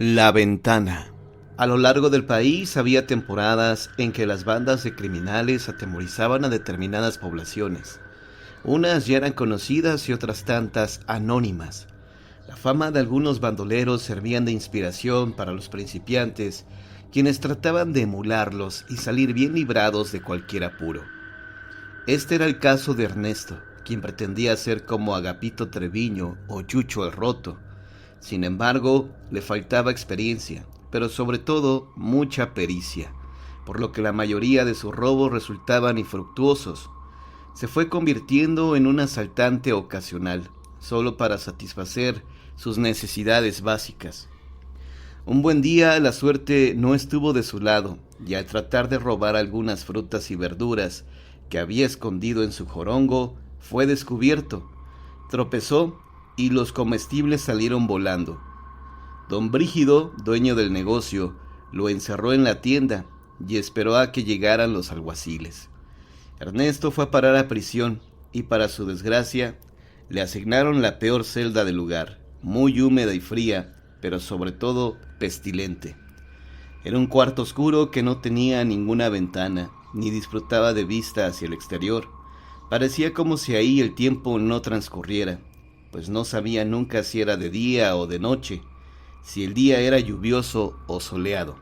La ventana. A lo largo del país había temporadas en que las bandas de criminales atemorizaban a determinadas poblaciones. Unas ya eran conocidas y otras tantas anónimas. La fama de algunos bandoleros servían de inspiración para los principiantes, quienes trataban de emularlos y salir bien librados de cualquier apuro. Este era el caso de Ernesto, quien pretendía ser como Agapito Treviño o Chucho el Roto. Sin embargo, le faltaba experiencia, pero sobre todo mucha pericia, por lo que la mayoría de sus robos resultaban infructuosos. Se fue convirtiendo en un asaltante ocasional, solo para satisfacer sus necesidades básicas. Un buen día la suerte no estuvo de su lado, y al tratar de robar algunas frutas y verduras que había escondido en su jorongo, fue descubierto. Tropezó y los comestibles salieron volando. Don Brígido, dueño del negocio, lo encerró en la tienda y esperó a que llegaran los alguaciles. Ernesto fue a parar a prisión y, para su desgracia, le asignaron la peor celda del lugar, muy húmeda y fría, pero sobre todo pestilente. Era un cuarto oscuro que no tenía ninguna ventana, ni disfrutaba de vista hacia el exterior. Parecía como si ahí el tiempo no transcurriera, pues no sabía nunca si era de día o de noche, si el día era lluvioso o soleado.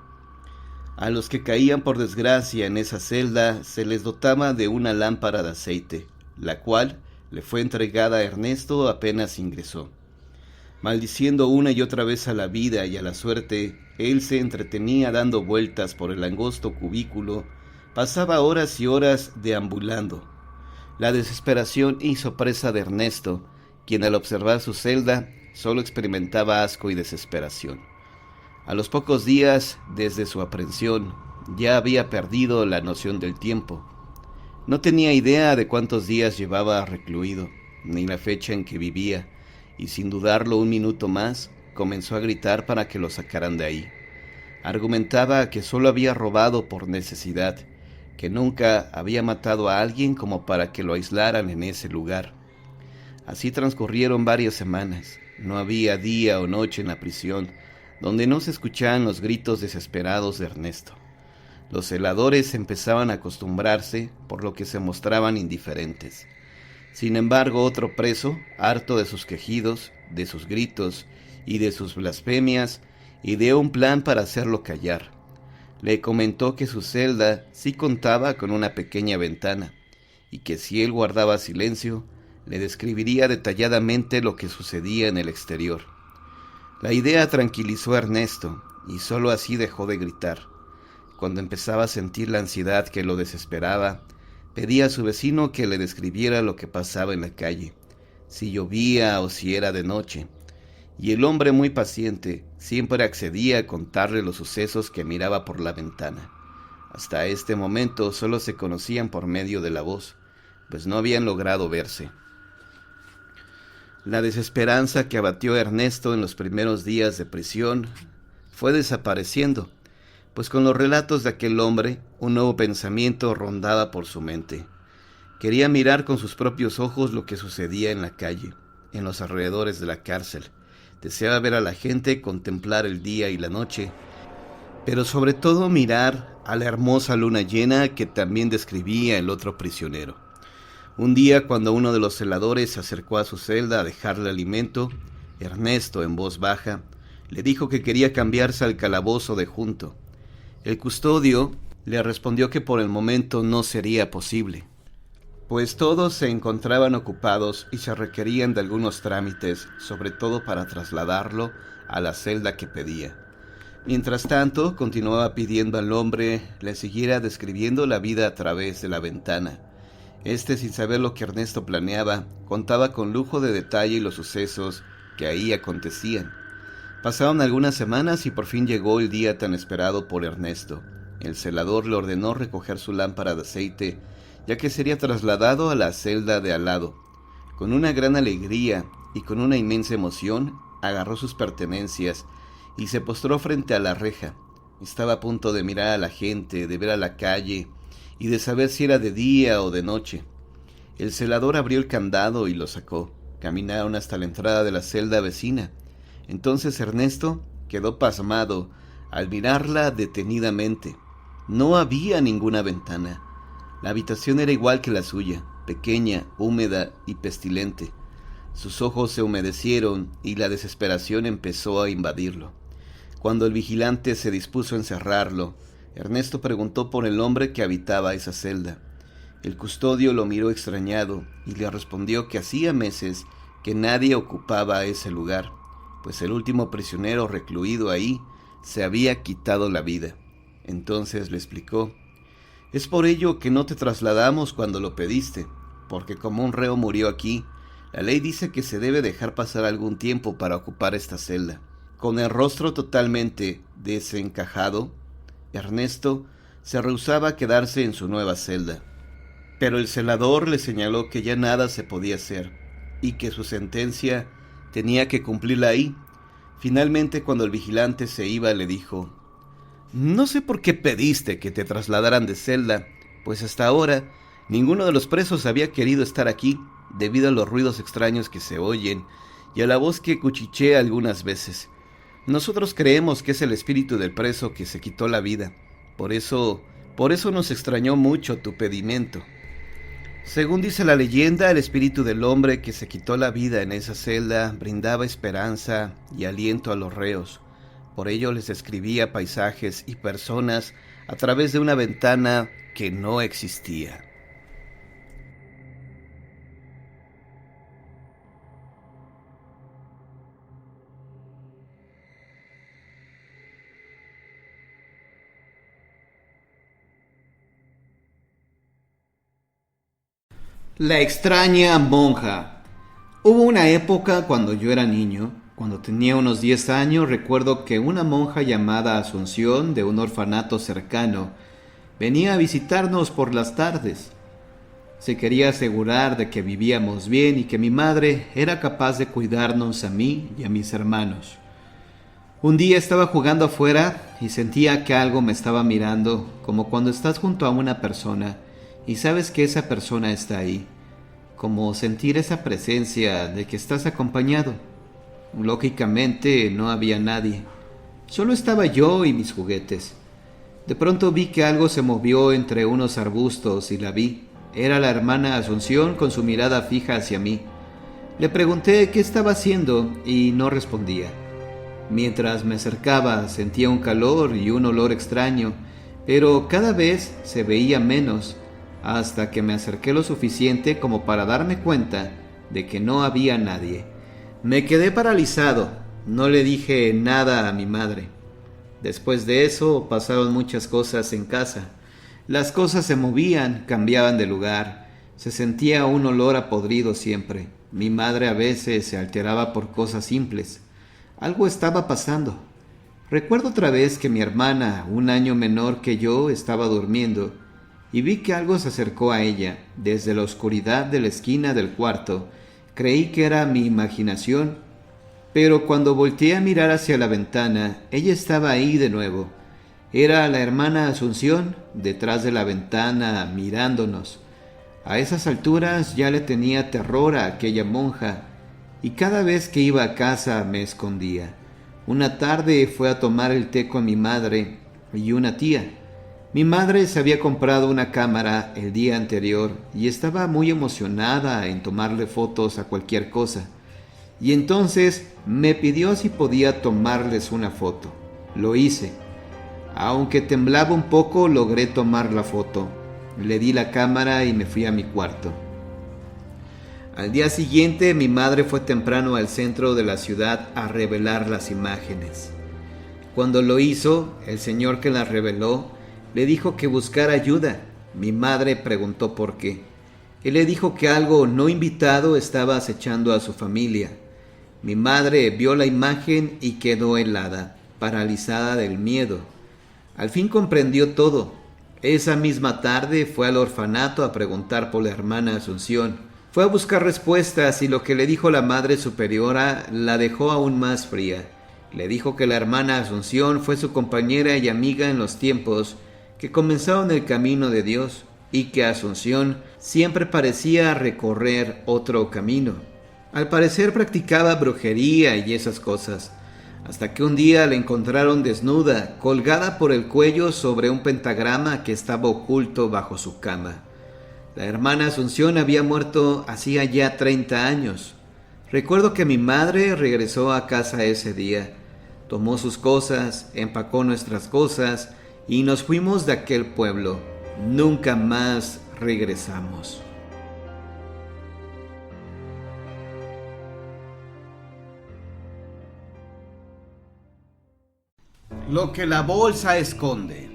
A los que caían por desgracia en esa celda se les dotaba de una lámpara de aceite, la cual le fue entregada a Ernesto apenas ingresó. Maldiciendo una y otra vez a la vida y a la suerte, él se entretenía dando vueltas por el angosto cubículo, pasaba horas y horas deambulando. La desesperación hizo presa de Ernesto, quien al observar su celda solo experimentaba asco y desesperación. A los pocos días desde su aprehensión, ya había perdido la noción del tiempo. No tenía idea de cuántos días llevaba recluido, ni la fecha en que vivía, y sin dudarlo un minuto más, comenzó a gritar para que lo sacaran de ahí. Argumentaba que solo había robado por necesidad, que nunca había matado a alguien como para que lo aislaran en ese lugar. Así transcurrieron varias semanas. No había día o noche en la prisión donde no se escuchaban los gritos desesperados de Ernesto. Los celadores empezaban a acostumbrarse, por lo que se mostraban indiferentes. Sin embargo, otro preso, harto de sus quejidos, de sus gritos y de sus blasfemias, ideó un plan para hacerlo callar. Le comentó que su celda sí contaba con una pequeña ventana, y que si él guardaba silencio, le describiría detalladamente lo que sucedía en el exterior. La idea tranquilizó a Ernesto, y sólo así dejó de gritar. Cuando empezaba a sentir la ansiedad que lo desesperaba, pedía a su vecino que le describiera lo que pasaba en la calle, si llovía o si era de noche, y el hombre, muy paciente, siempre accedía a contarle los sucesos que miraba por la ventana. Hasta este momento solo se conocían por medio de la voz, pues no habían logrado verse. La desesperanza que abatió a Ernesto en los primeros días de prisión fue desapareciendo, pues con los relatos de aquel hombre, un nuevo pensamiento rondaba por su mente. Quería mirar con sus propios ojos lo que sucedía en la calle, en los alrededores de la cárcel. Deseaba ver a la gente, contemplar el día y la noche, pero sobre todo mirar a la hermosa luna llena que también describía el otro prisionero. Un día, cuando uno de los celadores se acercó a su celda a dejarle alimento, Ernesto, en voz baja, le dijo que quería cambiarse al calabozo de junto. El custodio le respondió que por el momento no sería posible, pues todos se encontraban ocupados y se requerían de algunos trámites, sobre todo para trasladarlo a la celda que pedía. Mientras tanto, continuaba pidiendo al hombre le siguiera describiendo la vida a través de la ventana. Sin saber lo que Ernesto planeaba, contaba con lujo de detalle los sucesos que ahí acontecían. Pasaron algunas semanas y por fin llegó el día tan esperado por Ernesto. El celador le ordenó recoger su lámpara de aceite, ya que sería trasladado a la celda de al lado. Con una gran alegría y con una inmensa emoción, agarró sus pertenencias y se postró frente a la reja. Estaba a punto de mirar a la gente, de ver a la calle y de saber si era de día o de noche. El celador abrió el candado y lo sacó. Caminaron hasta la entrada de la celda vecina. Entonces Ernesto Quedó pasmado al mirarla detenidamente. No había ninguna ventana. La habitación era igual que la suya, pequeña, húmeda y pestilente. Sus ojos se humedecieron y la desesperación empezó a invadirlo. Cuando el vigilante se dispuso a encerrarlo, Ernesto preguntó por el hombre que habitaba esa celda. El custodio lo miró extrañado y le respondió que hacía meses que nadie ocupaba ese lugar, pues el último prisionero recluido ahí se había quitado la vida. Entonces le explicó: «Es por ello que no te trasladamos cuando lo pediste, porque como un reo murió aquí, la ley dice que se debe dejar pasar algún tiempo para ocupar esta celda». Con el rostro totalmente desencajado, Ernesto se rehusaba a quedarse en su nueva celda. Pero el celador le señaló que ya nada se podía hacer y que su sentencia tenía que cumplirla ahí. Finalmente, cuando el vigilante se iba, le dijo: «No sé por qué pediste que te trasladaran de celda, pues hasta ahora ninguno de los presos había querido estar aquí debido a los ruidos extraños que se oyen y a la voz que cuchichea algunas veces. Nosotros creemos que es el espíritu del preso que se quitó la vida. Por eso nos extrañó mucho tu pedimento». Según dice la leyenda, el espíritu del hombre que se quitó la vida en esa celda brindaba esperanza y aliento a los reos. Por ello les describía paisajes y personas a través de una ventana que no existía. La extraña monja. Hubo una época cuando yo era niño, cuando tenía unos 10 años, recuerdo que una monja llamada Asunción, de un orfanato cercano, venía a visitarnos por las tardes. Se quería asegurar de que vivíamos bien y que mi madre era capaz de cuidarnos a mí y a mis hermanos. Un día estaba jugando afuera y sentía que algo me estaba mirando, como cuando estás junto a una persona y sabes que esa persona está ahí, como sentir esa presencia de que estás acompañado. Lógicamente no había nadie, solo estaba yo y mis juguetes. De pronto vi que algo se movió entre unos arbustos y la vi. Era la hermana Asunción con su mirada fija hacia mí. Le pregunté qué estaba haciendo y no respondía. Mientras me acercaba sentía un calor y un olor extraño, pero cada vez se veía menos, hasta que me acerqué lo suficiente como para darme cuenta de que no había nadie. Me quedé paralizado, no le dije nada a mi madre. Después de eso pasaron muchas cosas en casa. Las cosas se movían, cambiaban de lugar, se sentía un olor a podrido siempre. Mi madre a veces se alteraba por cosas simples. Algo estaba pasando. Recuerdo otra vez que mi hermana, un año menor que yo, estaba durmiendo y vi que algo se acercó a ella desde la oscuridad de la esquina del cuarto. Creí que era mi imaginación, pero cuando volteé a mirar hacia la ventana, ella estaba ahí de nuevo. Era la hermana Asunción, detrás de la ventana, mirándonos. A esas alturas ya le tenía terror a aquella monja, y cada vez que iba a casa me escondía. Una tarde fue a tomar el té con mi madre y una tía. Mi madre se había comprado una cámara el día anterior y estaba muy emocionada en tomarle fotos a cualquier cosa. Y entonces me pidió si podía tomarles una foto. Lo hice. Aunque temblaba un poco, logré tomar la foto. Le di la cámara y me fui a mi cuarto. Al día siguiente, mi madre fue temprano al centro de la ciudad a revelar las imágenes. Cuando lo hizo, el señor que las reveló le dijo que buscara ayuda. Mi madre preguntó por qué. Él le dijo que algo no invitado estaba acechando a su familia. Mi madre vio la imagen y quedó helada, paralizada del miedo. Al fin comprendió todo. Esa misma tarde fue al orfanato a preguntar por la hermana Asunción. Fue a buscar respuestas y lo que le dijo la Madre Superiora la dejó aún más fría. Le dijo que la hermana Asunción fue su compañera y amiga en los tiempos que comenzaron el camino de Dios y que Asunción siempre parecía recorrer otro camino. Al parecer practicaba brujería y esas cosas. hasta que un día la encontraron desnuda, colgada por el cuello sobre un pentagrama que estaba oculto bajo su cama. La hermana Asunción había muerto hacía ya 30 años. Recuerdo que mi madre regresó a casa ese día, tomó sus cosas, empacó nuestras cosas y nos fuimos de aquel pueblo. Nunca más regresamos. Lo que la bolsa esconde.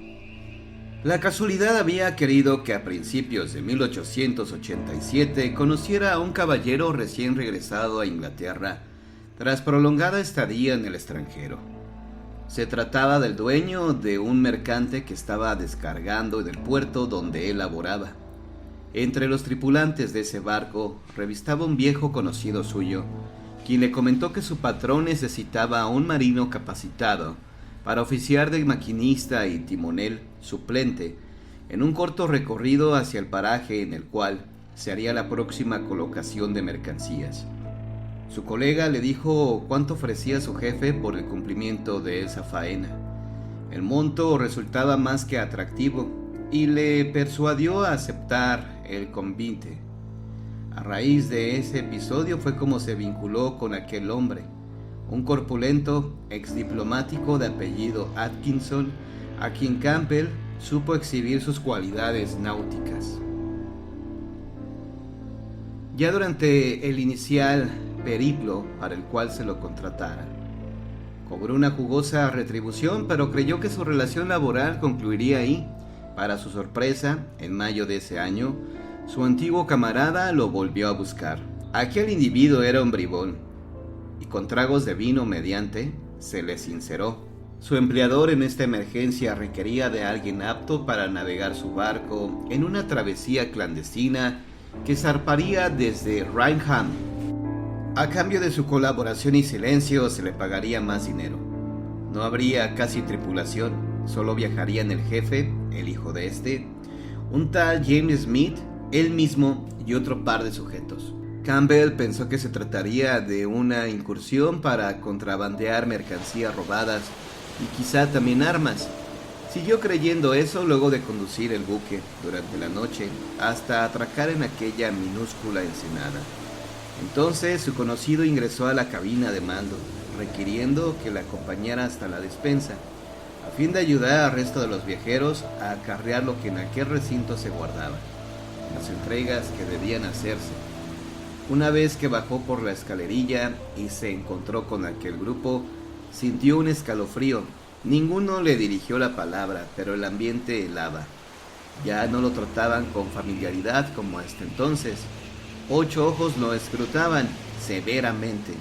La casualidad había querido que a principios de 1887 conociera a un caballero recién regresado a Inglaterra tras prolongada estadía en el extranjero. Se trataba del dueño de un mercante que estaba descargando en el puerto donde él laboraba. Entre los tripulantes de ese barco revistaba un viejo conocido suyo, quien le comentó que su patrón necesitaba a un marino capacitado para oficiar de maquinista y timonel suplente en un corto recorrido hacia el paraje en el cual se haría la próxima colocación de mercancías. Su colega le dijo cuánto ofrecía su jefe por el cumplimiento de esa faena. El monto resultaba más que atractivo y le persuadió a aceptar el convite. A raíz de ese episodio fue como se vinculó con aquel hombre, un corpulento exdiplomático de apellido Atkinson, a quien Campbell supo exhibir sus cualidades náuticas. Ya durante el inicial periplo para el cual se lo contratara, cobró una jugosa retribución, pero creyó que su relación laboral concluiría ahí. Para su sorpresa, en mayo de ese año, su antiguo camarada lo volvió a buscar. Aquel individuo era un bribón, y con tragos de vino mediante, se le sinceró. Su empleador en esta emergencia requería de alguien apto para navegar su barco en una travesía clandestina que zarparía desde Rainham. A cambio de su colaboración y silencio se le pagaría más dinero. No habría casi tripulación, solo viajarían el jefe, el hijo de este, un tal James Smith, él mismo y otro par de sujetos. Campbell pensó que se trataría de una incursión para contrabandear mercancías robadas y quizá también armas. Siguió creyendo eso luego de conducir el buque durante la noche hasta atracar en aquella minúscula ensenada. Entonces su conocido ingresó a la cabina de mando, requiriendo que la acompañara hasta la despensa, a fin de ayudar al resto de los viajeros a acarrear lo que en aquel recinto se guardaba, las entregas que debían hacerse. Una vez que bajó por la escalerilla y se encontró con aquel grupo, sintió un escalofrío. Ninguno le dirigió la palabra, pero el ambiente helaba. Ya no lo trataban con familiaridad como hasta entonces. 8 ojos lo escrutaban severamente.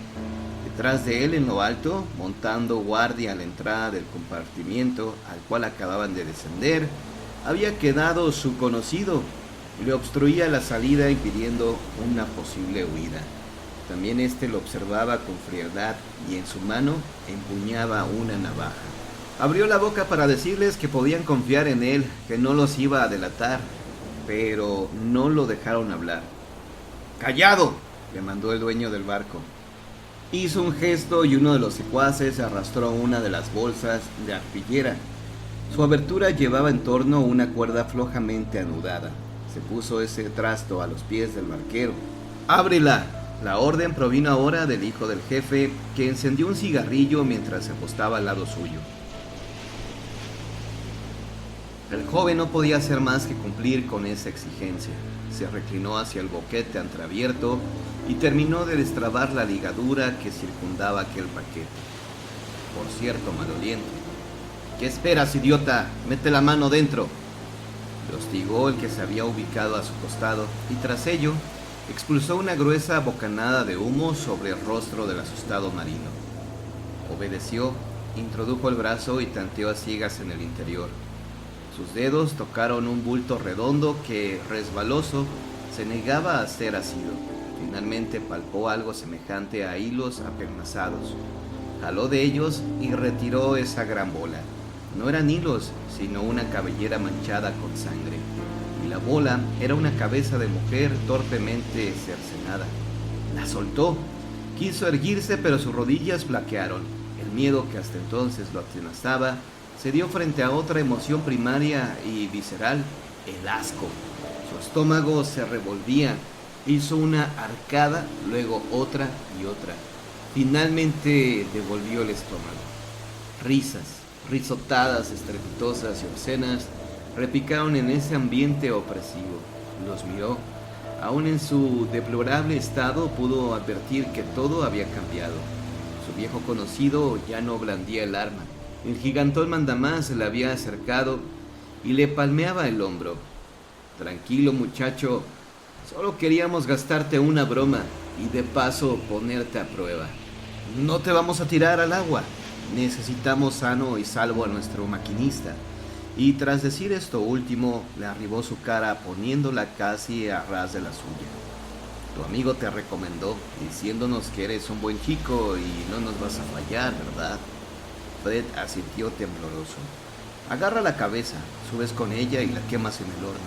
Detrás de él, en lo alto, montando guardia a la entrada del compartimiento al cual acababan de descender, había quedado su conocido. Le obstruía la salida impidiendo una posible huida. También éste lo observaba con frialdad y en su mano empuñaba una navaja. Abrió la boca para decirles que podían confiar en él, que no los iba a delatar, pero no lo dejaron hablar. ¡Callado!, le mandó el dueño del barco. Hizo un gesto y uno de los secuaces arrastró una de las bolsas de arpillera. Su abertura llevaba en torno una cuerda flojamente anudada. Se puso ese trasto a los pies del barquero. ¡Ábrela! La orden provino ahora del hijo del jefe, que encendió un cigarrillo mientras se acostaba al lado suyo. El joven no podía hacer más que cumplir con esa exigencia. Se reclinó hacia el boquete entreabierto y terminó de destrabar la ligadura que circundaba aquel paquete. Por cierto, maloliente. ¿Qué esperas, idiota? ¡Mete la mano dentro! Le hostigó el que se había ubicado a su costado y tras ello expulsó una gruesa bocanada de humo sobre el rostro del asustado marino. Obedeció, introdujo el brazo y tanteó a ciegas en el interior. Sus dedos tocaron un bulto redondo que, resbaloso, se negaba a ser asido. Finalmente palpó algo semejante a hilos apelmazados. Jaló de ellos y retiró esa gran bola. No eran hilos, sino una cabellera manchada con sangre. Y la bola era una cabeza de mujer torpemente cercenada. La soltó. Quiso erguirse, pero sus rodillas flaquearon. El miedo que hasta entonces lo atenazaba se dio frente a otra emoción primaria y visceral, el asco. Su estómago se revolvía, hizo una arcada, luego otra y otra. Finalmente devolvió el estómago. Risas, risotadas estrepitosas y obscenas repicaron en ese ambiente opresivo. Los miró. Aún en su deplorable estado pudo advertir que todo había cambiado. Su viejo conocido ya no blandía el arma. El gigantón mandamás se le había acercado y le palmeaba el hombro. Tranquilo, muchacho, solo queríamos gastarte una broma y de paso ponerte a prueba. No te vamos a tirar al agua. Necesitamos sano y salvo a nuestro maquinista. Y tras decir esto último, le arribó su cara poniéndola casi a ras de la suya. Tu amigo te recomendó, diciéndonos que eres un buen chico y no nos vas a fallar, ¿verdad? Fred asintió tembloroso. Agarra la cabeza, subes con ella y la quemas en el horno.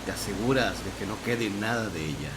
Te aseguras de que no quede nada de ella.